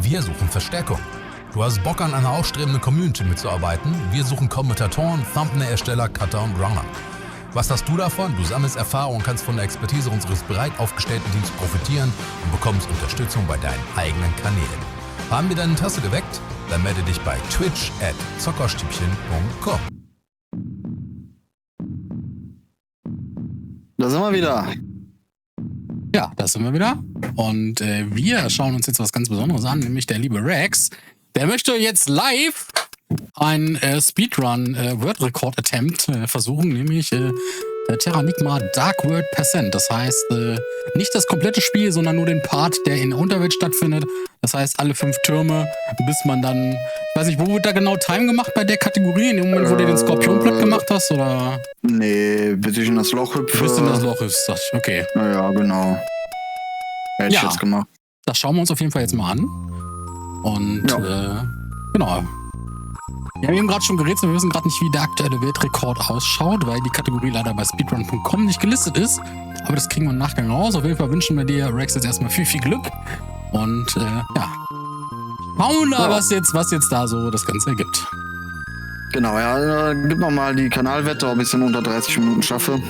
Wir suchen Verstärkung. Du hast Bock, an einer aufstrebenden Community mitzuarbeiten? Wir suchen Kommentatoren, Thumbnail-Ersteller, Cutter und Runner. Was hast du davon? Du sammelst Erfahrung und kannst von der Expertise unseres breit aufgestellten Teams profitieren und bekommst Unterstützung bei deinen eigenen Kanälen. Haben wir dein Interesse geweckt? Dann melde dich bei twitch@zockerstübchen.com. Da sind wir wieder. Ja, da sind wir wieder. Und wir schauen uns jetzt was ganz Besonderes an, nämlich der liebe Rex. Der möchte jetzt live ein Speedrun Word Record Attempt versuchen, nämlich Terranigma Dark World Percent. Das heißt, nicht das komplette Spiel, sondern nur den Part, der in der Unterwelt stattfindet. Das heißt, alle 5 Türme, bis man dann, ich weiß nicht, wo wird da genau Time gemacht bei der Kategorie? In dem Moment, wo du den Skorpion platt gemacht hast, oder? Nee, bis ich in das Loch hüpfe. Bis in das Loch hüpfst, sag ich. Okay. Ja, genau. Hätte ich jetzt gemacht. Das schauen wir uns auf jeden Fall jetzt mal an. Und, genau. Wir haben eben gerade schon geredet, wir wissen gerade nicht, wie der aktuelle Weltrekord ausschaut, weil die Kategorie leider bei speedrun.com nicht gelistet ist. Aber das kriegen wir im Nachgang raus. Auf jeden Fall wünschen wir dir, Rex, jetzt erstmal viel, viel Glück. Und schauen wir mal, was jetzt da so das Ganze ergibt. Genau, ja, gib noch mal die Kanalwette, ob ich es in unter 30 Minuten schaffe.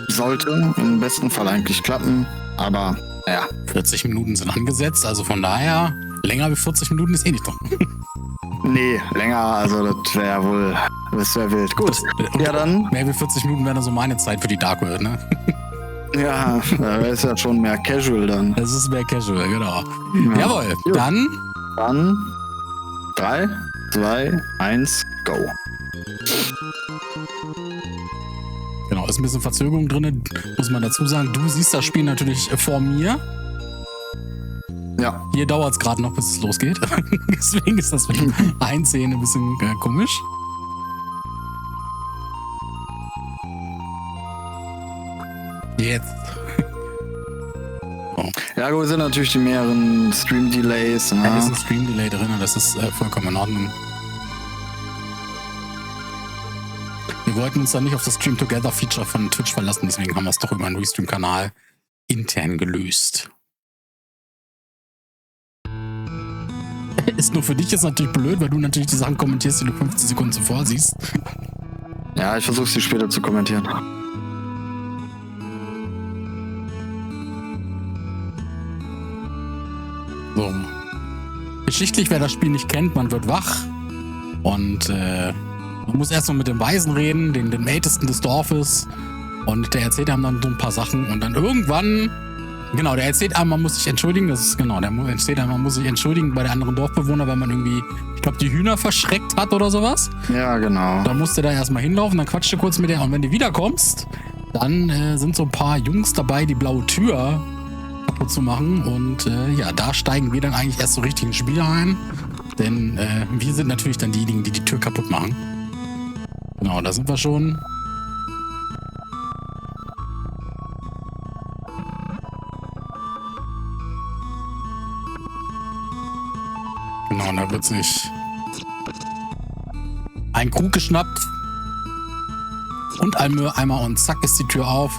Sollte im besten Fall eigentlich klappen, aber naja. 40 Minuten sind angesetzt, also von daher, länger wie 40 Minuten ist eh nicht drin. Nee, länger, also das wäre wild. Gut, ja dann. Mehr wie 40 Minuten wäre dann so meine Zeit für die Dark World, ne? Ja, das ist ja schon mehr Casual dann. Das ist mehr Casual, genau. Ja. Jawohl, Gut. Dann 3, 2, 1, go. Genau, ist ein bisschen Verzögerung drin, muss man dazu sagen. Du siehst das Spiel natürlich vor mir. Ja. Hier dauert es gerade noch, bis es losgeht. Deswegen ist das mit dem Einsehen ein bisschen komisch. Jetzt. Oh. Ja, gut, sind natürlich die mehreren Stream-Delays. Ne? Da ist ein Stream-Delay drin, das ist vollkommen in Ordnung. Wir wollten uns dann nicht auf das Stream Together Feature von Twitch verlassen, deswegen haben wir es doch über einen Restream-Kanal intern gelöst. Ist nur für dich jetzt natürlich blöd, weil du natürlich die Sachen kommentierst, die du 15 Sekunden zuvor siehst. Ja, ich versuche sie später zu kommentieren. So. Geschichtlich, wer das Spiel nicht kennt, man wird wach und man muss erstmal mit dem Weisen reden, dem Ältesten des Dorfes, und der erzählt einem dann so ein paar Sachen und dann irgendwann, genau, der erzählt einem, man muss sich entschuldigen, das ist genau, der erzählt einem, man muss sich entschuldigen bei der anderen Dorfbewohner, weil man irgendwie, ich glaube, die Hühner verschreckt hat oder sowas. Ja, genau. Da musst du da erstmal hinlaufen, dann quatscht du kurz mit der, und wenn du wiederkommst, dann sind so ein paar Jungs dabei, die blaue Tür kaputt zu machen, und da steigen wir dann eigentlich erst so richtig ins Spiel ein, denn wir sind natürlich dann diejenigen, die die Tür kaputt machen. Genau, da sind wir schon. Genau, und da wird sich ein Krug geschnappt und ein Eimer, und zack ist die Tür auf.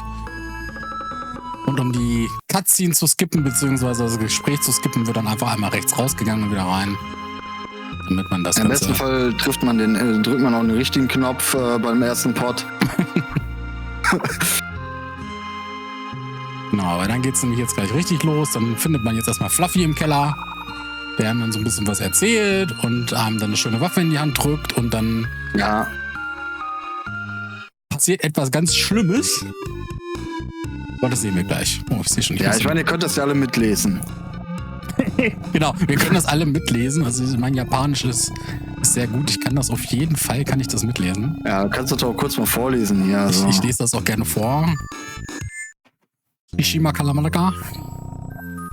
Und um die Cutscene zu skippen, beziehungsweise das Gespräch zu skippen, wird dann einfach einmal rechts rausgegangen und wieder rein. Damit man das Im besten Fall drückt man auch den richtigen Knopf beim ersten Pod. Genau, aber dann geht es nämlich jetzt gleich richtig los. Dann findet man jetzt erstmal Fluffy im Keller, der einem dann so ein bisschen was erzählt und einem dann eine schöne Waffe in die Hand drückt, und dann passiert etwas ganz Schlimmes. Aber das sehen wir gleich. Oh, ich sehe schon. Ich meine, ihr könnt das ja alle mitlesen. Genau, wir können das alle mitlesen. Also mein Japanisch ist sehr gut. Ich kann das auf jeden Fall, kann ich das mitlesen. Ja, kannst du doch kurz mal vorlesen hier. Also. Ich lese das auch gerne vor. Ishima Kalamalaka.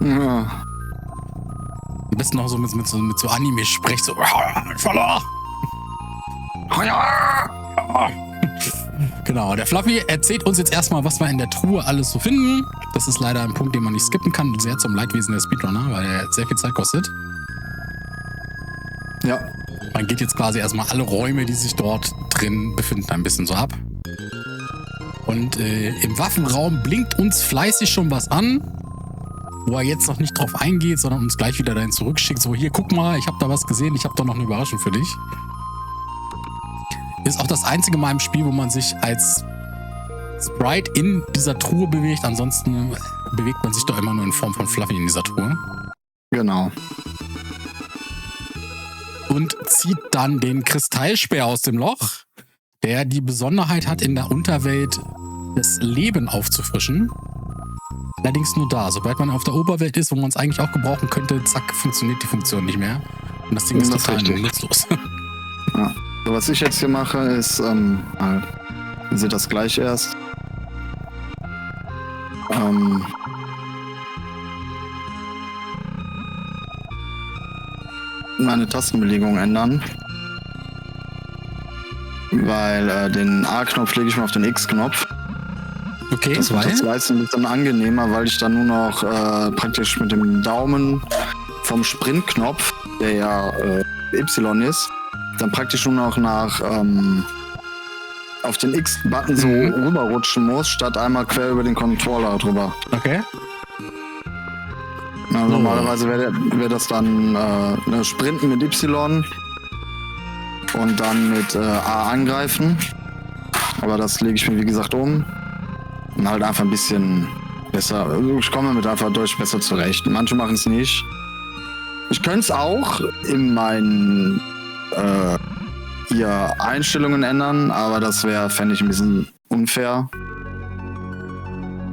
Ja. Am besten noch so mit so Anime-Sprech, so. Genau, der Fluffy erzählt uns jetzt erstmal, was wir in der Truhe alles so finden. Das ist leider ein Punkt, den man nicht skippen kann. Sehr zum Leidwesen der Speedrunner, weil er sehr viel Zeit kostet. Ja. Man geht jetzt quasi erstmal alle Räume, die sich dort drin befinden, ein bisschen so ab. Und im Waffenraum blinkt uns fleißig schon was an. wo er jetzt noch nicht drauf eingeht, sondern uns gleich wieder dahin zurückschickt. So, hier, guck mal, ich habe da was gesehen, ich habe da noch eine Überraschung für dich. Ist auch das einzige Mal im Spiel, wo man sich als Sprite in dieser Truhe bewegt. Ansonsten bewegt man sich doch immer nur in Form von Fluffy in dieser Truhe. Genau. Und zieht dann den Kristallspeer aus dem Loch, der die Besonderheit hat, in der Unterwelt das Leben aufzufrischen. Allerdings nur da. Sobald man auf der Oberwelt ist, wo man es eigentlich auch gebrauchen könnte, zack, funktioniert die Funktion nicht mehr. Und das Ding ist total nutzlos. Ja. So, was ich jetzt hier mache, ist, ihr seht das gleich erst. Meine Tastenbelegung ändern. Weil den A-Knopf lege ich mal auf den X-Knopf. Okay, das war jetzt ein bisschen angenehmer, weil ich dann nur noch praktisch mit dem Daumen vom Sprint-Knopf, der ja Y ist, dann praktisch nur noch auf den X-Button so rüberrutschen muss, statt einmal quer über den Controller drüber. Okay. Na, normalerweise wäre das dann Sprinten mit Y und dann mit A angreifen. Aber das lege ich mir wie gesagt um. Und halt einfach ein bisschen besser. Ich komme damit einfach deutlich besser zurecht. Manche machen es nicht. Ich könnte es auch in meinen hier Einstellungen ändern, aber das fände ich ein bisschen unfair.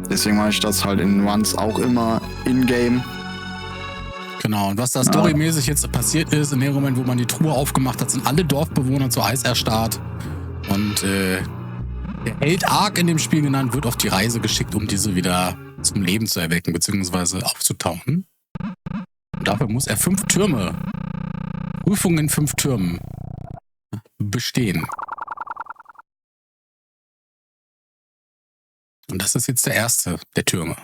Deswegen mache ich das halt in Runs auch immer in-game. Genau, und was da storymäßig jetzt passiert ist, in dem Moment, wo man die Truhe aufgemacht hat, sind alle Dorfbewohner zu Eis erstarrt. Und der Held Ark in dem Spiel genannt, wird auf die Reise geschickt, um diese wieder zum Leben zu erwecken, beziehungsweise aufzutauchen. Und dafür muss er 5 Türme, Prüfungen in 5 Türmen bestehen. Und das ist jetzt der erste der Türme.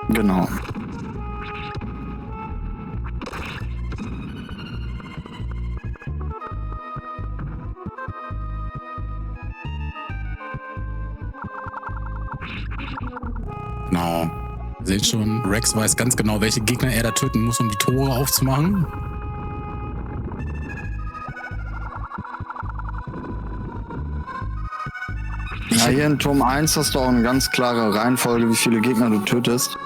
Genau. Genau. Ihr seht schon, Rex weiß ganz genau, welche Gegner er da töten muss, um die Tore aufzumachen. Ja, hier in Turm 1 hast du auch eine ganz klare Reihenfolge, wie viele Gegner du tötest,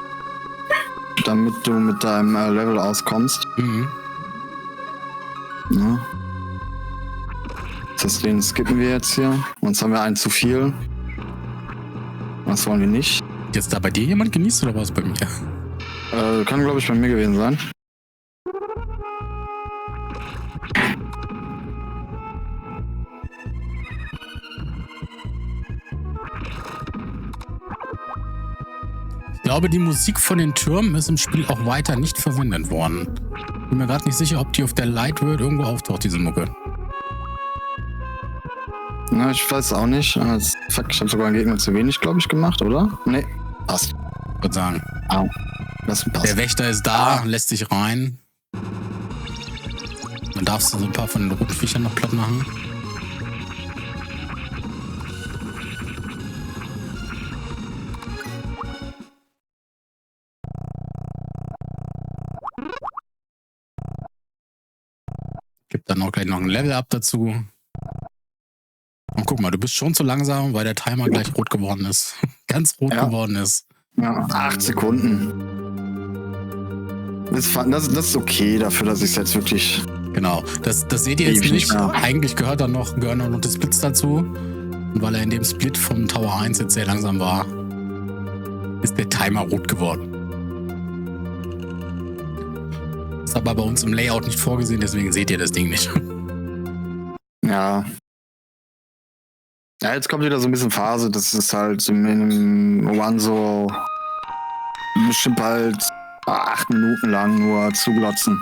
damit du mit deinem Level auskommst. Mhm. Ja. Den skippen wir jetzt hier. Sonst haben wir einen zu viel. Das wollen wir nicht. Jetzt da bei dir jemand genießt oder was bei mir? Kann, glaube ich, bei mir gewesen sein. Ich glaube, die Musik von den Türmen ist im Spiel auch weiter nicht verwendet worden. Bin mir gerade nicht sicher, ob die auf der Light World irgendwo auftaucht, diese Mucke. Na, ich weiß auch nicht. Fuck, ich habe sogar einen Gegner zu wenig, glaube ich, gemacht, oder? Nee, passt. Ich würde sagen. Au. Das passt. Der Wächter ist da, lässt sich rein. Dann darfst du so ein paar von den roten Viechern noch platt machen. Gibt dann auch gleich noch ein Level-Up dazu. Und guck mal, du bist schon zu langsam, weil der Timer gleich rot geworden ist. Ganz rot geworden ist. Ja, 8 Sekunden. Das ist okay dafür, dass ich es jetzt wirklich... Genau, das seht ihr jetzt nicht. Eigentlich gehören noch die Splits dazu. Und weil er in dem Split vom Tower 1 jetzt sehr langsam war, ist der Timer rot geworden. Ist aber bei uns im Layout nicht vorgesehen, deswegen seht ihr das Ding nicht. Ja. Ja, jetzt kommt wieder so ein bisschen Phase. Das ist halt in einem One so bestimmt bald 8 Minuten lang nur zuglotzen.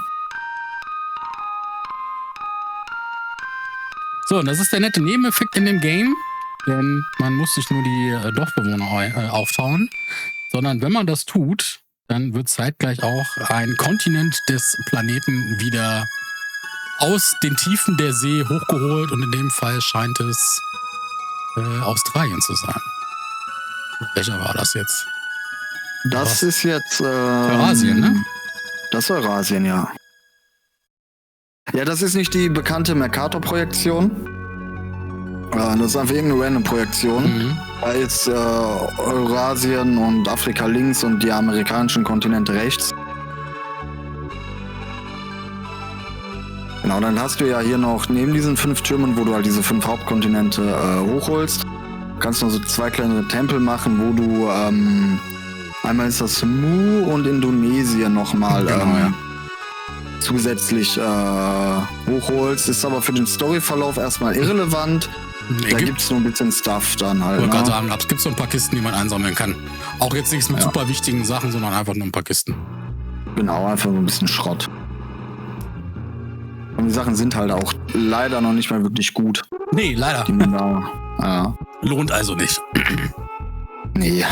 So, und das ist der nette Nebeneffekt in dem Game, denn man muss sich nur die Dorfbewohner auftauen, sondern wenn man das tut, dann wird zeitgleich auch ein Kontinent des Planeten wieder aus den Tiefen der See hochgeholt und in dem Fall scheint es Australien zu sein. Welcher war das jetzt? Das ist jetzt... Eurasien, ne? Das ist Eurasien, ja. Ja, das ist nicht die bekannte Mercator-Projektion. Das ist einfach irgendeine Random-Projektion. Mhm. Da ist Eurasien und Afrika links und die amerikanischen Kontinente rechts. Genau, dann hast du ja hier noch neben diesen 5 Türmen, wo du halt diese 5 Hauptkontinente hochholst, kannst du noch so 2 kleine Tempel machen, wo du einmal ist das Mu und Indonesien nochmal Genau, zusätzlich hochholst. Ist aber für den Storyverlauf erstmal irrelevant. Da gibt's nur ein bisschen Stuff dann halt. Ich wollte Ne? gerade sagen, es gibt so ein paar Kisten, die man einsammeln kann. Auch jetzt nichts mit super wichtigen Sachen, sondern einfach nur ein paar Kisten. Genau, einfach so ein bisschen Schrott. Und die Sachen sind halt auch leider noch nicht mal wirklich gut. Nee, leider. Die man da, ja. Lohnt also nicht. Nee.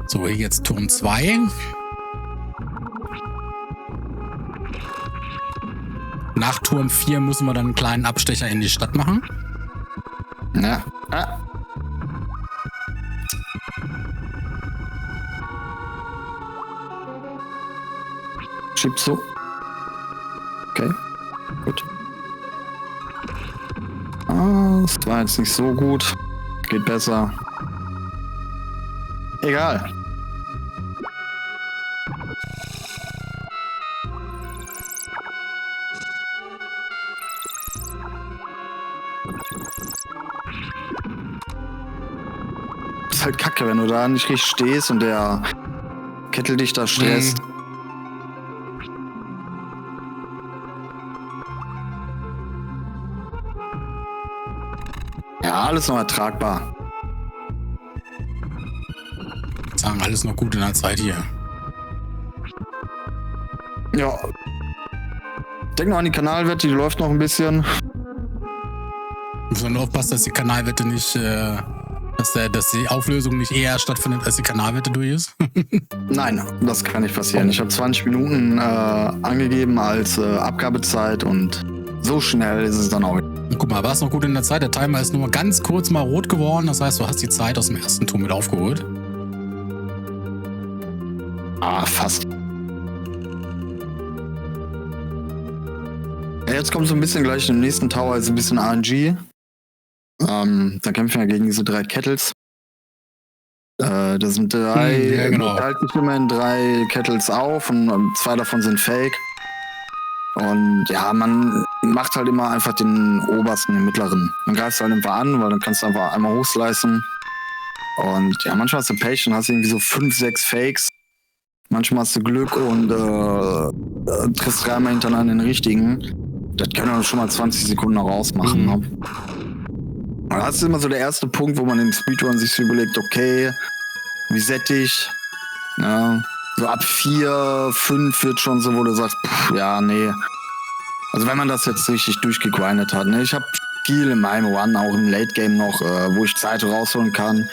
So, hier jetzt Turm 2. Nach Turm 4 müssen wir dann einen kleinen Abstecher in die Stadt machen. Ja. Ah. Schiebst du? Okay, gut. Das war jetzt nicht so gut. Geht besser. Egal. Ist halt kacke, wenn du da nicht richtig stehst und der Kettel dich da stresst. Ja, alles noch ertragbar. Sagen, alles noch gut in der Zeit hier. Ja. Denk noch an die Kanalwette, die läuft noch ein bisschen. Müssen wir nur aufpassen, dass die Kanalwette nicht, dass die Auflösung nicht eher stattfindet, als die Kanalwette durch ist. Nein, das kann nicht passieren. Ich habe 20 Minuten angegeben als Abgabezeit und so schnell ist es dann auch. Guck mal, war es noch gut in der Zeit? Der Timer ist nur ganz kurz mal rot geworden. Das heißt, du hast die Zeit aus dem ersten Turm mit aufgeholt. Fast. Ja, jetzt kommt so ein bisschen gleich im nächsten Tower, ist ein bisschen RNG. Da kämpfen wir gegen diese 3 Kettles. Das sind 3, ja, genau. teilt sich immer in 3 Kettles auf und 2 davon sind Fake. Und ja, man macht halt immer einfach den obersten, den mittleren. Man greift halt einfach an, weil dann kannst du einfach einmal hochslicen. Und ja, manchmal hast du Pech und hast irgendwie so 5, 6 Fakes. Manchmal hast du Glück und triffst 3-mal hintereinander den richtigen. Das können wir schon mal 20 Sekunden noch rausmachen. Ne? Und das ist immer so der erste Punkt, wo man im Speedrun sich so überlegt, okay, wie set ich? Ja, so ab 4, 5 wird schon so, wo du sagst, ja, nee. Also wenn man das jetzt richtig durchgegrindet hat. Ne? Ich habe viel in meinem One, auch im Late Game noch, wo ich Zeit rausholen kann.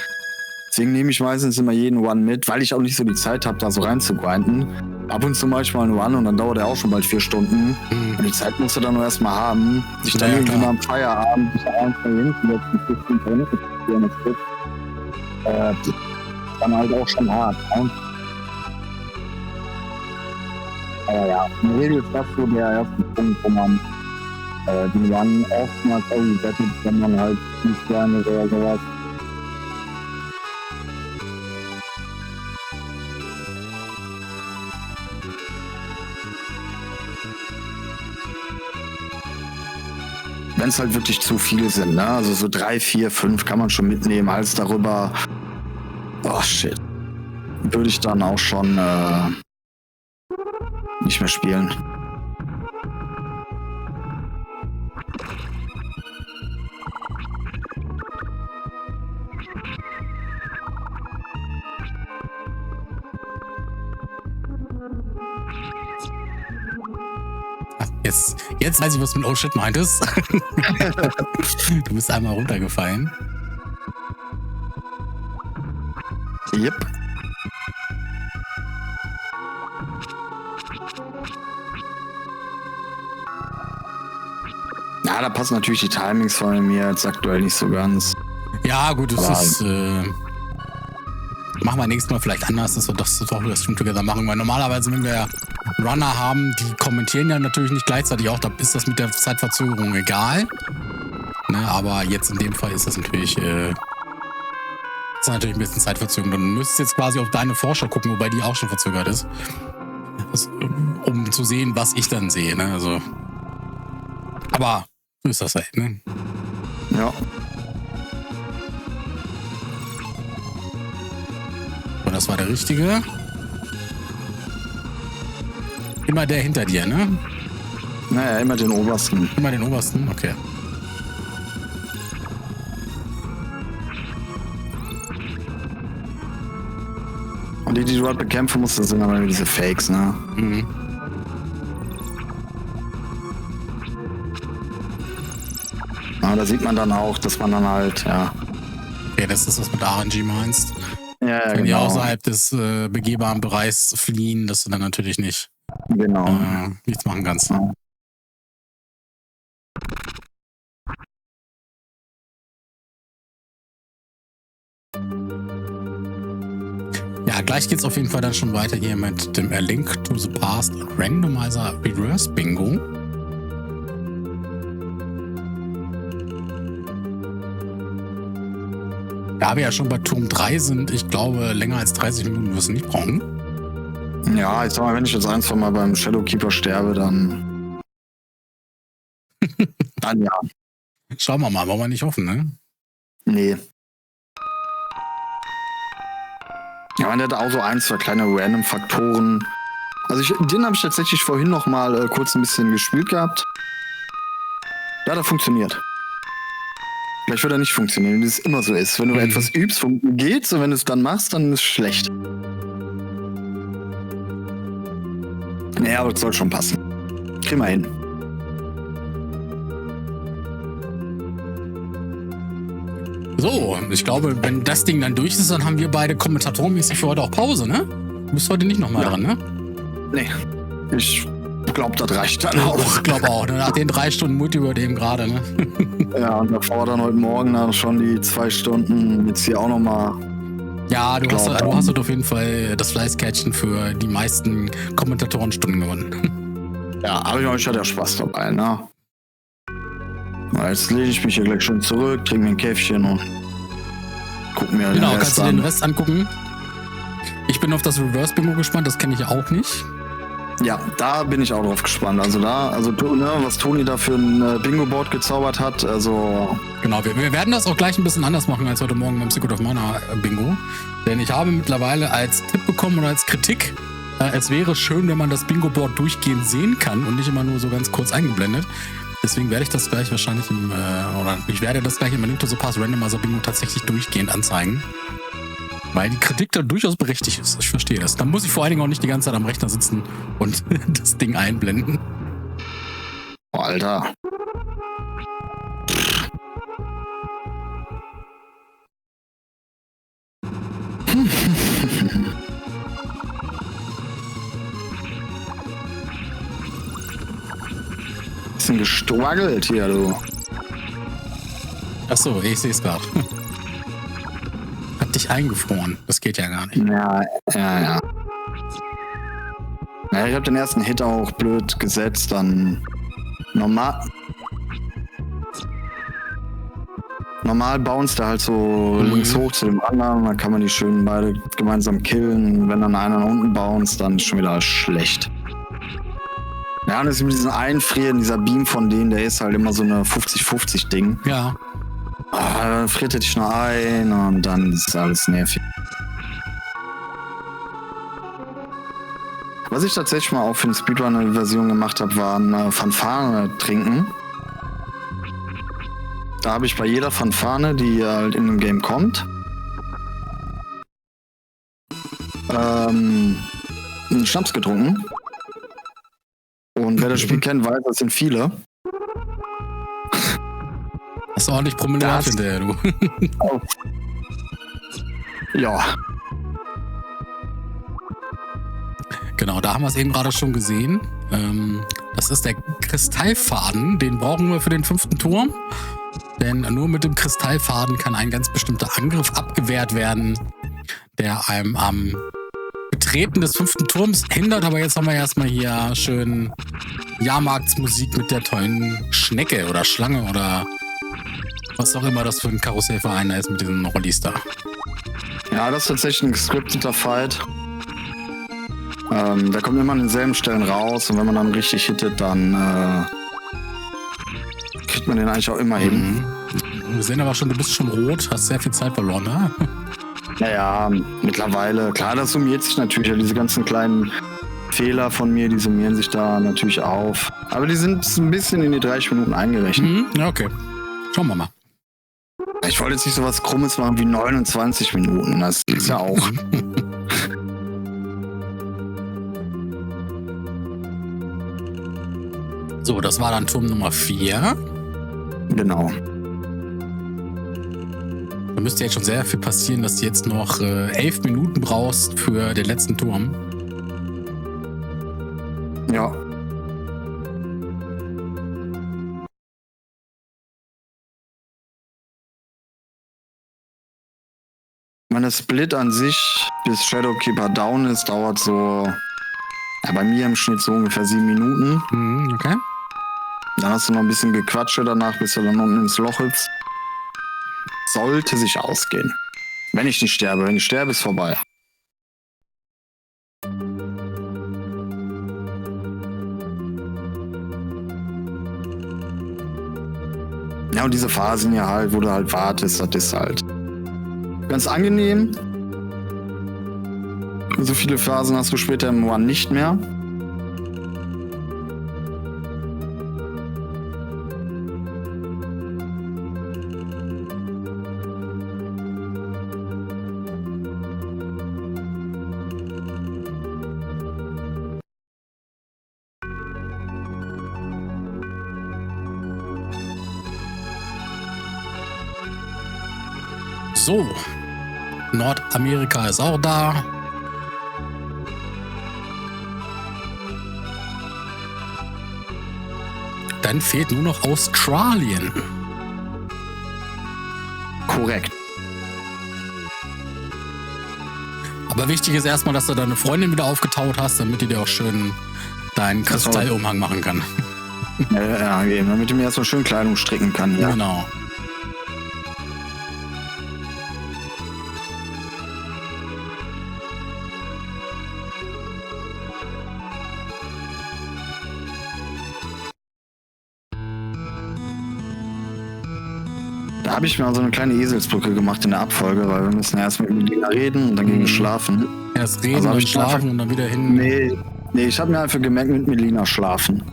Deswegen nehme ich meistens immer jeden One mit, weil ich auch nicht so die Zeit habe, da so rein zu grinden. Ab und zu mache ich mal einen One und dann dauert der auch schon bald 4 Stunden. Und die Zeit musst du dann nur erstmal haben, sich dann irgendwie mal am Feierabend sich abends mal hinzusetzen, 15 Minuten zu spielen, das wird dann halt auch schon hart. Ne? Aber ja, in der Regel ist das so der erste Punkt, wo man die One oftmals auch resettet, wenn man halt nicht gerne oder sowas. Wenn es halt wirklich zu viele sind, ne? Also so 3, 4, 5 kann man schon mitnehmen, als darüber, oh shit, würde ich dann auch schon nicht mehr spielen. Jetzt weiß ich, was du mit Oh Shit meintest. Du bist einmal runtergefallen. Yep. Ja, da passen natürlich die Timings von mir jetzt aktuell nicht so ganz. Ja, gut, das ist. Machen wir nächstes Mal vielleicht anders, dass wir das doch über Stream Together machen, weil normalerweise, wenn wir Runner haben, die kommentieren ja natürlich nicht gleichzeitig auch, da ist das mit der Zeitverzögerung egal. Ne, aber jetzt in dem Fall ist das natürlich, ein bisschen Zeitverzögerung. Du müsstest jetzt quasi auf deine Vorschau gucken, wobei die auch schon verzögert ist. Um zu sehen, was ich dann sehe, ne? Also. Aber so ist das halt, ne? Ja. Und das war der richtige. Immer der hinter dir, ne? Naja, immer den obersten. Immer den obersten, okay. Und die du halt bekämpfen musst, das sind aber diese Fakes, ne? Mhm. Aber da sieht man dann auch, dass man dann halt, ja. Okay, das ist, was mit RNG meinst. Ja, Wenn die genau. außerhalb des begehbaren Bereichs fliehen, dass du dann natürlich nicht Genau. nichts machen kannst. Ja. Ja, gleich geht's auf jeden Fall dann schon weiter hier mit dem A Link to the Past Randomizer Reverse Bingo. Da wir ja schon bei Turm 3 sind, ich glaube, länger als 30 Minuten wirst du nicht brauchen. Ja, ich sag mal, wenn ich jetzt ein, zwei Mal beim Shadowkeeper sterbe, dann. Dann ja. Schauen wir mal, wollen wir nicht hoffen, ne? Nee. Ja, man hat auch so ein, zwei kleine random Faktoren. Also den habe ich tatsächlich vorhin noch mal kurz ein bisschen gespielt gehabt. Ja, das funktioniert. Vielleicht wird er nicht funktionieren, wie es immer so ist. Wenn du etwas übst, geht's, und wenn du es dann machst, dann ist es schlecht. Naja, aber das soll schon passen. Kriegen wir hin. So, ich glaube, wenn das Ding dann durch ist, dann haben wir beide kommentatorenmäßig für heute auch Pause, ne? Du bist heute nicht nochmal dran, ne? Nee. Ich glaube, das reicht dann auch. Ich glaube auch, ne? Nach den 3 Stunden Multiworld eben gerade, ne? Ja, und davor dann heute Morgen dann schon die 2 Stunden. Jetzt hier auch nochmal. Ja, du hast halt auf jeden Fall das Fleißkärtchen für die meisten Kommentatorenstunden gewonnen. Ja, aber ich hatte ja Spaß dabei, ne? Na, jetzt lege ich mich hier gleich schon zurück, trinke mir ein Käffchen und guck mir den Genau, Rest kannst du an. den Rest angucken. Ich bin auf das Reverse Bingo gespannt, das kenne ich auch nicht. Ja, da bin ich auch drauf gespannt. Also was Toni da für ein Bingo-Board gezaubert hat, also... Genau, wir werden das auch gleich ein bisschen anders machen als heute Morgen beim Secret of Mana Bingo. Denn ich habe mittlerweile als Tipp bekommen oder als Kritik, es wäre schön, wenn man das Bingo-Board durchgehend sehen kann und nicht immer nur so ganz kurz eingeblendet. Deswegen werde ich das gleich wahrscheinlich ich werde das gleich im Link to the Past Randomizer Bingo tatsächlich durchgehend anzeigen. Weil die Kritik da durchaus berechtigt ist. Ich verstehe das. Dann muss ich vor allen Dingen auch nicht die ganze Zeit am Rechner sitzen und das Ding einblenden. Oh, Alter. Bisschen gestruggelt hier, du. Achso, ich sehe es gerade. Hat dich eingefroren. Das geht ja gar nicht. Ja. Ja, ich habe den ersten Hit auch blöd gesetzt, dann normal bounced er halt so links hoch zu dem anderen, dann kann man die schön beide gemeinsam killen. Wenn dann einer nach unten bounced, dann ist schon wieder schlecht. Ja, und das ist mit diesem Einfrieren, dieser Beam von denen, der ist halt immer so eine 50-50-Ding. Ja. Dann friert er dich noch ein und dann ist alles nervig. Was ich tatsächlich mal auch für eine Speedrunner-Version gemacht habe, waren Fanfare trinken. Da habe ich bei jeder Fanfare, die halt in dem Game kommt, einen Schnaps getrunken. Und wer das Spiel kennt, weiß, das sind viele. Hast du ordentlich Promenade hinterher, du. Ja. Genau, da haben wir es eben gerade schon gesehen. Das ist der Kristallfaden. Den brauchen wir für den 5. Turm. Denn nur mit dem Kristallfaden kann ein ganz bestimmter Angriff abgewehrt werden, der einem am Betreten des 5. Turms hindert. Aber jetzt haben wir erstmal hier schön Jahrmarktsmusik mit der tollen Schnecke oder Schlange oder was auch immer das für ein Karussellverein ist mit diesen Rollis da. Ja, das ist tatsächlich ein gescripteter Fight. Der kommt immer an denselben Stellen raus und wenn man dann richtig hittet, dann kriegt man den eigentlich auch immer hin. Wir sehen aber schon, du bist schon rot, hast sehr viel Zeit verloren, ne? Naja, mittlerweile, klar, das summiert sich natürlich. Ja, diese ganzen kleinen Fehler von mir, die summieren sich da natürlich auf. Aber die sind ein bisschen in die 30 Minuten eingerechnet. Ja, okay. Schauen wir mal. Ich wollte jetzt nicht so was Krummes machen wie 29 Minuten. Das ist ja auch. So, das war dann Turm Nummer 4. Genau. Da müsste jetzt schon sehr viel passieren, dass du jetzt noch 11 Minuten brauchst für den letzten Turm. Ja. Meine Split an sich, bis Shadowkeeper down ist, dauert so, ja, bei mir im Schnitt so ungefähr 7 Minuten. Okay. Dann hast du noch ein bisschen Gequatsche danach, bis du dann unten ins Loch hüpfst. Sollte sich ausgehen. Wenn ich nicht sterbe. Wenn ich sterbe, ist vorbei. Ja, und diese Phasen hier halt, wo du halt wartest, das ist halt ganz angenehm. So viele Phasen hast du später im One nicht mehr. So. Nordamerika ist auch da. Dann fehlt nur noch Australien. Korrekt. Aber wichtig ist erstmal, dass du deine Freundin wieder aufgetaut hast, damit die dir auch schön deinen Kristallumhang machen kann. Ja, eben, damit du mir erstmal schön Kleidung stricken kann. Ja. Genau. Da habe ich mir so eine kleine Eselsbrücke gemacht in der Abfolge, weil wir müssen ja erstmal über Melina reden und dann gehen wir schlafen. Erst reden Also hab und ich schlafen einfach- und dann wieder hin. Nee, ich habe mir einfach gemerkt, mit Melina schlafen.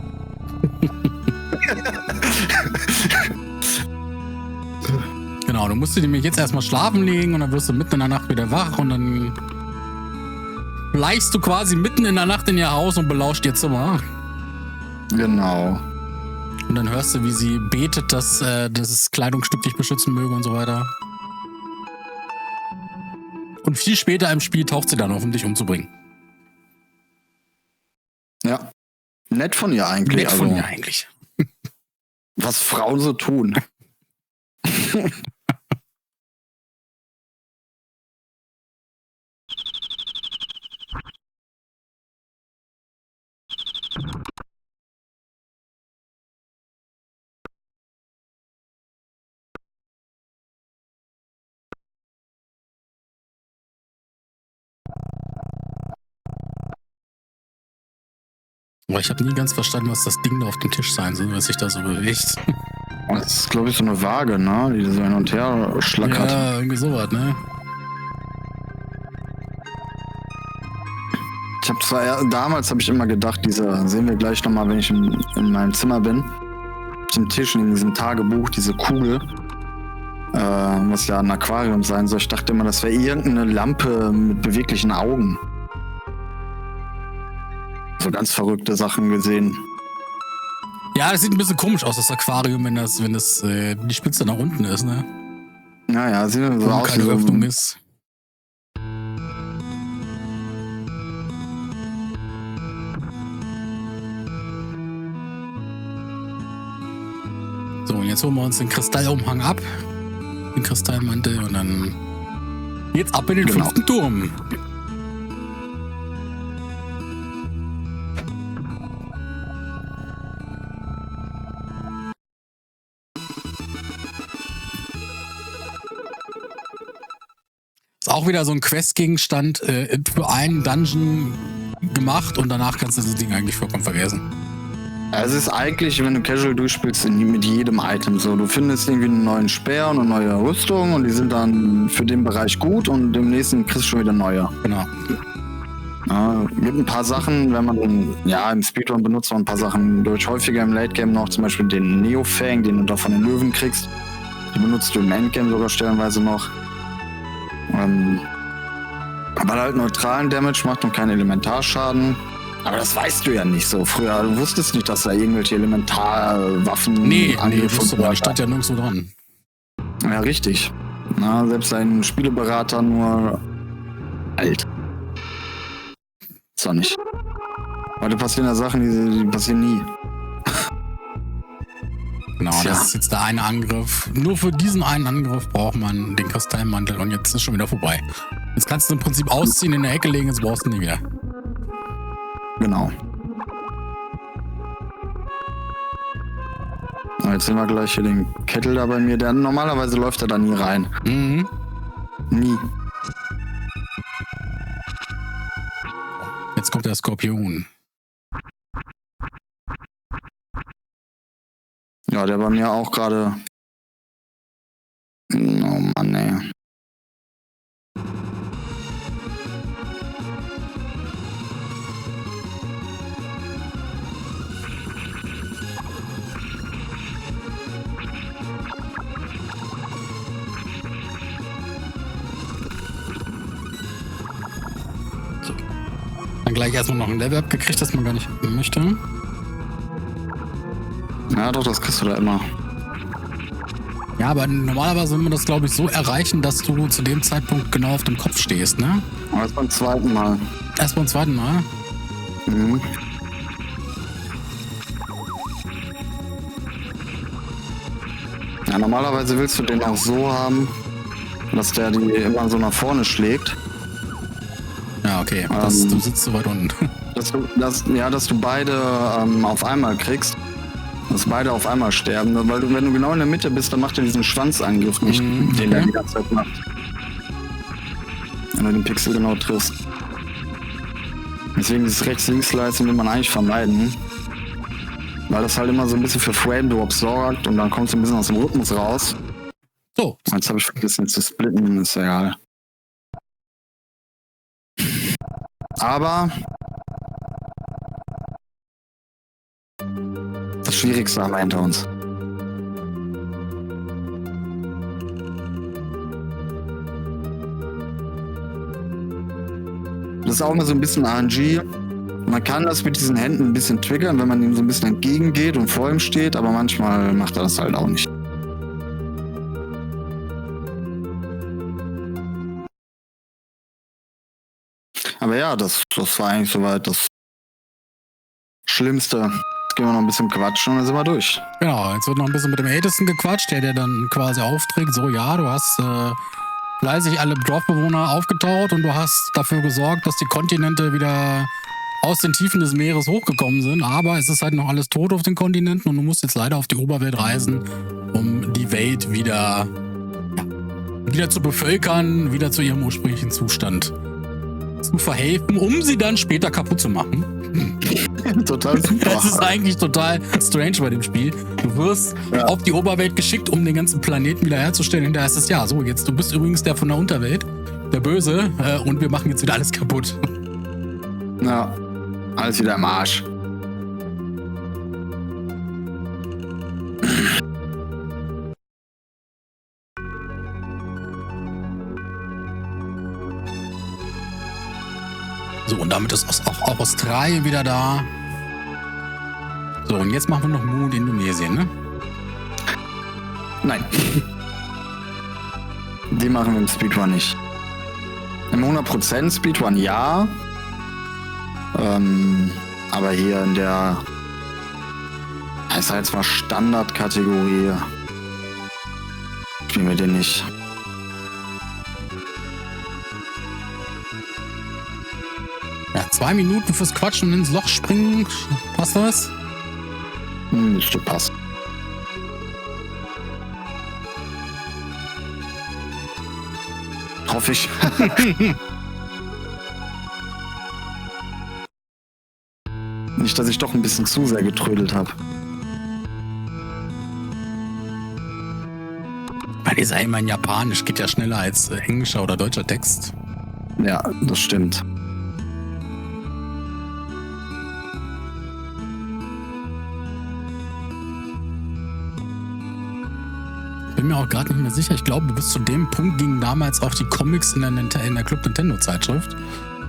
Genau, du musst dir nämlich jetzt erstmal schlafen legen und dann wirst du mitten in der Nacht wieder wach und dann schleichst du quasi mitten in der Nacht in ihr Haus und belauscht ihr Zimmer. Genau. Und dann hörst du, wie sie betet, dass das Kleidungsstück dich beschützen möge und so weiter. Und viel später im Spiel taucht sie dann auf, um dich umzubringen. Ja. Nett von ihr eigentlich. Nett von ihr eigentlich. Was Frauen so tun. Aber ich habe nie ganz verstanden, was das Ding da auf dem Tisch sein soll, was sich da so bewegt. Das ist, glaube ich, so eine Waage, ne? Die so hin und her schlackert. Ja, irgendwie sowas, ne? Ich habe zwar damals habe ich immer gedacht, sehen wir gleich nochmal, wenn ich in meinem Zimmer bin, auf dem Tisch in diesem Tagebuch, diese Kugel, was ja ein Aquarium sein soll. Ich dachte immer, das wäre irgendeine Lampe mit beweglichen Augen. So ganz verrückte Sachen gesehen. Ja, das sieht ein bisschen komisch aus, das Aquarium, wenn das die Spitze nach unten ist, ne? Naja, sieht so Wo aus keine wie so Öffnung ein, ist. jetzt holen wir uns den Kristallumhang ab. Den Kristallmantel und dann geht's ab in den 5. Turm. Ist auch wieder so ein Questgegenstand für einen Dungeon gemacht und danach kannst du das Ding eigentlich vollkommen vergessen. Es ist eigentlich, wenn du Casual durchspielst, mit jedem Item so. Du findest irgendwie einen neuen Speer und eine neue Rüstung und die sind dann für den Bereich gut und im nächsten kriegst du schon wieder neue. Genau. Ja, gibt ein paar Sachen, wenn man im Speedrun benutzt man ein paar Sachen durch. Häufiger im Late Game noch, zum Beispiel den Neo-Fang, den du da von den Löwen kriegst. Die benutzt du im Endgame sogar stellenweise noch. Weil er halt neutralen Damage macht und keinen Elementarschaden. Aber das weißt du ja nicht so. Früher, du wusstest nicht, dass da irgendwelche Elementarwaffen wusste man, stand ja nirgendwo dran. Ja, richtig. Na, selbst ein Spieleberater nur alt. Ist doch nicht. Heute passieren ja Sachen, die passieren nie. Genau, das ist jetzt der eine Angriff. Nur für diesen einen Angriff braucht man den Kristallmantel und jetzt ist schon wieder vorbei. Jetzt kannst du im Prinzip ausziehen, in der Ecke legen, jetzt brauchst du ihn nie wieder. Genau. Jetzt sehen wir gleich hier den Kettle da bei mir. Normalerweise läuft er da nie rein. Mhm. Nie. Jetzt kommt der Skorpion. Ja, der bei mir auch gerade. Oh Mann, ey. Dann gleich erstmal noch ein Level abgekriegt, das man gar nicht möchte. Ja, doch, das kriegst du da immer. Ja, aber normalerweise will man das, glaube ich, so erreichen, dass du zu dem Zeitpunkt genau auf dem Kopf stehst, ne? Aber erst beim zweiten Mal. Erst beim zweiten Mal? Mhm. Ja, normalerweise willst du den auch so haben, dass der die immer so nach vorne schlägt. Ja, okay. Du sitzt so weit unten. Dass du beide auf einmal kriegst. Dass beide auf einmal sterben. Weil wenn du genau in der Mitte bist, dann macht er diesen Schwanzangriff nicht, den er die ganze Zeit macht. Wenn du den Pixel genau triffst. Deswegen dieses Rechts-Links-Leisten will man eigentlich vermeiden. Weil das halt immer so ein bisschen für Frame-Drop sorgt und dann kommst du ein bisschen aus dem Rhythmus raus. So. Jetzt habe ich vergessen zu splitten, ist egal. Aber das Schwierigste haben wir hinter uns. Das ist auch immer so ein bisschen RNG. Man kann das mit diesen Händen ein bisschen triggern, wenn man ihm so ein bisschen entgegengeht und vor ihm steht, aber manchmal macht er das halt auch nicht. Aber ja, das war eigentlich soweit das Schlimmste. Jetzt gehen wir noch ein bisschen quatschen und dann sind wir durch. Genau, jetzt wird noch ein bisschen mit dem Ältesten gequatscht, der dann quasi aufträgt, so ja, du hast fleißig alle Dorfbewohner aufgetaut und du hast dafür gesorgt, dass die Kontinente wieder aus den Tiefen des Meeres hochgekommen sind, aber es ist halt noch alles tot auf den Kontinenten und du musst jetzt leider auf die Oberwelt reisen, um die Welt wieder zu bevölkern, wieder zu ihrem ursprünglichen Zustand zu verhelfen, um sie dann später kaputt zu machen. Total super. Das ist eigentlich total strange bei dem Spiel. Du wirst auf die Oberwelt geschickt, um den ganzen Planeten wiederherzustellen. Und da heißt es, ja, so, jetzt, du bist übrigens der von der Unterwelt, der Böse, und wir machen jetzt wieder alles kaputt. Ja, alles wieder im Arsch. So, und damit ist auch Australien wieder da. So, und jetzt machen wir noch Mu in Indonesien, ne? Nein. Die machen wir im Speedrun nicht. Im 100% Speedrun ja. Aber hier in der, ich sag jetzt mal Standardkategorie, kriegen wir den nicht. Ja, 2 Minuten fürs Quatschen und ins Loch springen. Passt das? Müsste passen. Hoffe ich. Nicht, dass ich doch ein bisschen zu sehr getrödelt habe. Weil ihr seid immer in Japanisch, geht ja schneller als englischer oder deutscher Text. Ja, das stimmt. Bin mir auch gerade nicht mehr sicher. Ich glaube, bis zu dem Punkt gingen damals auch die Comics in der Club Nintendo Zeitschrift.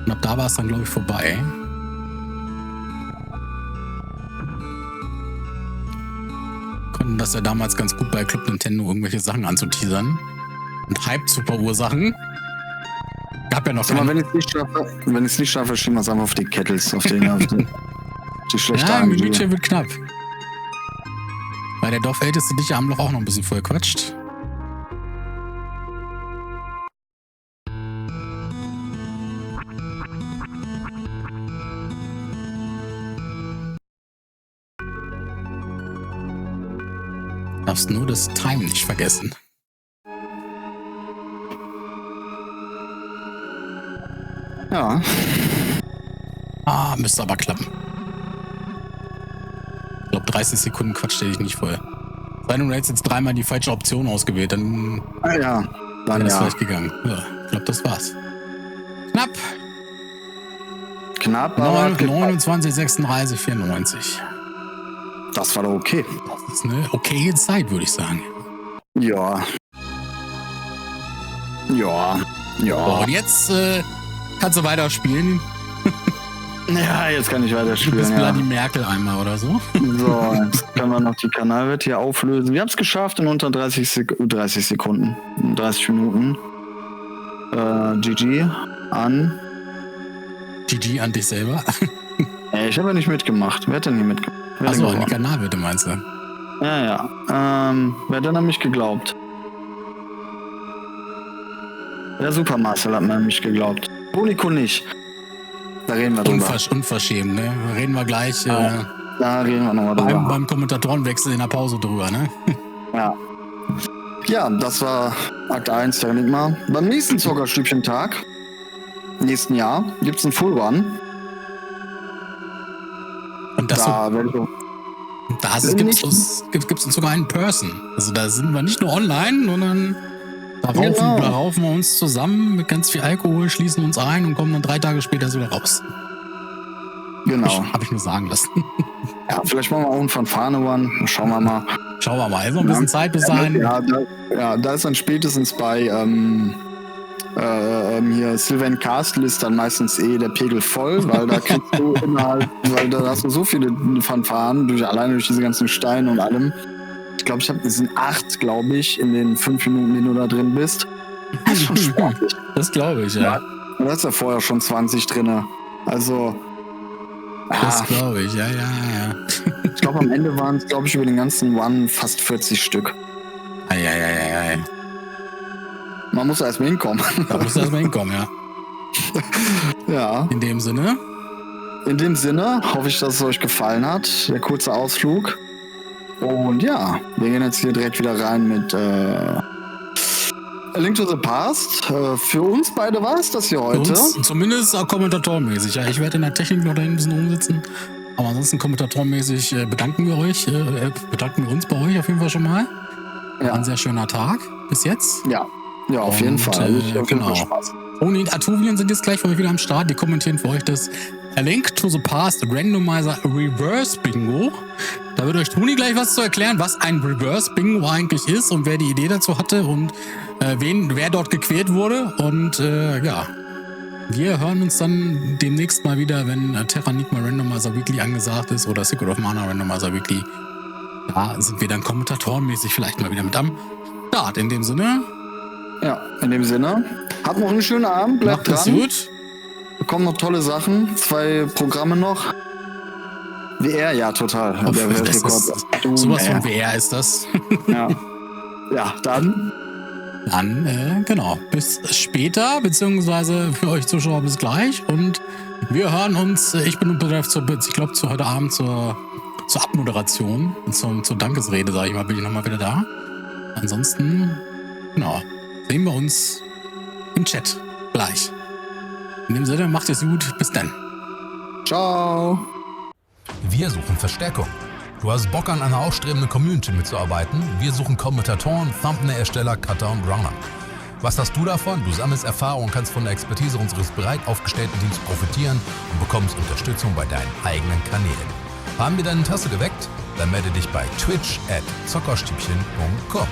Und ab da war es dann, glaube ich, vorbei. Konnten das ja damals ganz gut bei Club Nintendo irgendwelche Sachen anzuteasern. Und Hype zu verursachen. Gab ja noch Sag mal, wenn ich es nicht schaffe, schieben wir es einfach auf die Kettles, auf die schlechte Ja, ein AMG. Minütchen wird knapp. Weil der Dorfälteste dich am Loch auch noch ein bisschen voll quatscht. Darfst nur das Time nicht vergessen. Ja, Müsste aber klappen. Ich glaube, 30 Sekunden quatscht der dich nicht voll. Sei denn, du hättest jetzt 3-mal die falsche Option ausgewählt, dann ja, dann wäre das ja. vielleicht gegangen. Ja, ich glaube, das war's. Knapp. Knapp, aber 29, 36, 94. das war doch okay. Das ist eine okaye Zeit, würde ich sagen. Ja. Ja. Ja. Und jetzt kannst du weiterspielen. Ja, jetzt kann ich Du weiterspielen. bist Ja. Bloody Merkel einmal oder so. So, jetzt können wir noch die Kanalwette hier auflösen. Wir haben es geschafft in unter 30 Sekunden. 30 Minuten. GG an. GG an dich selber. Ey, ich habe ja nicht mitgemacht. Wer hat denn hier mitgemacht? Wer hat Achso, denn an die gewonnen? Kanalwette meinst du? Ja. Wer hat denn an mich geglaubt? Der Supermarcel hat mir an mich geglaubt. Boniko nicht. Da reden wir drüber. Unverschämt, ne? Reden wir gleich Da reden wir nochmal drüber. beim Kommentatorenwechsel in der Pause drüber, ne? Ja. Ja, das war Akt 1 der Enigma. Beim nächsten Zuckerstübchen-Tag, nächsten Jahr, gibt's einen Full Run. Und das Da werde ich gibt's uns sogar in Person. Also da sind wir nicht nur online, sondern da raufen wir uns zusammen mit ganz viel Alkohol, schließen uns ein und kommen dann 3 Tage später wieder raus. genau. Hab ich mir sagen lassen. Ja, vielleicht machen wir auch einen Fanfare-Run. Schauen wir mal. Schauen wir mal. Ist noch ein bisschen Zeit bis dahin. Ja, da ist dann spätestens bei hier Sylvan Castle ist dann meistens der Pegel voll, weil da kriegst du weil da hast du so viele Fanfaren, alleine durch diese ganzen Steine und allem. Ich glaube, es sind 8, glaube ich, in den 5 Minuten, die du da drin bist. Das ist schon sportlich. Das glaube ich, ja. Und da ist ja vorher schon 20 drin. Also, Das glaube ich, ja. ich glaube, am Ende waren es, glaube ich, über den ganzen Run fast 40 Stück. Ei. Man muss erst mal hinkommen. Da musst du erstmal hinkommen, ja. Ja. In dem Sinne. In dem Sinne hoffe ich, dass es euch gefallen hat, der kurze Ausflug. Und ja, wir gehen jetzt hier direkt wieder rein mit A Link to the Past. Für uns beide war es das hier Für heute. uns, zumindest auch kommentatormäßig. Ja, ich werde in der Technik noch da ein bisschen umsitzen. Aber ansonsten kommentatormäßig bedanken wir uns bei euch auf jeden Fall schon mal. War Ja. ein sehr schöner Tag bis jetzt. Ja, auf jeden Und, Fall. Ich hab genau. Spaß. Toni und Artuvien sind jetzt gleich für euch wieder am Start. Die kommentieren für euch das A Link to the Past Randomizer Reverse Bingo. Da wird euch Toni gleich was zu erklären, was ein Reverse Bingo eigentlich ist und wer die Idee dazu hatte und wer dort gequält wurde. Und ja, wir hören uns dann demnächst mal wieder, wenn Terranigma Randomizer Weekly angesagt ist oder Secret of Mana Randomizer Weekly. Da sind wir dann kommentatorenmäßig vielleicht mal wieder mit am Start. In dem Sinne, Ja, in dem Sinne. Habt noch einen schönen Abend, bleibt macht es dran. gut. Kommen noch tolle Sachen. 2 Programme noch. WR, ja, total. Der Das Weltrekord. ist, sowas von WR ist das. Ja. Ja, dann Dann, genau, bis später, beziehungsweise für euch Zuschauer bis gleich. Und wir hören uns, ich bin ich glaube, heute Abend zur Abmoderation, zur Dankesrede, sage ich mal, bin ich nochmal wieder da. Ansonsten, genau, sehen wir uns im Chat gleich. In dem Sinne, macht es gut, bis dann. Ciao. Wir suchen Verstärkung. Du hast Bock an einer aufstrebenden Community mitzuarbeiten? Wir suchen Kommentatoren, Thumbnail-Ersteller, Cutter und Runner. Was hast du davon? Du sammelst Erfahrung und kannst von der Expertise unseres breit aufgestellten Teams profitieren und bekommst Unterstützung bei deinen eigenen Kanälen. Haben wir dein Interesse geweckt? Dann melde dich bei twitch@zockerstübchen.com.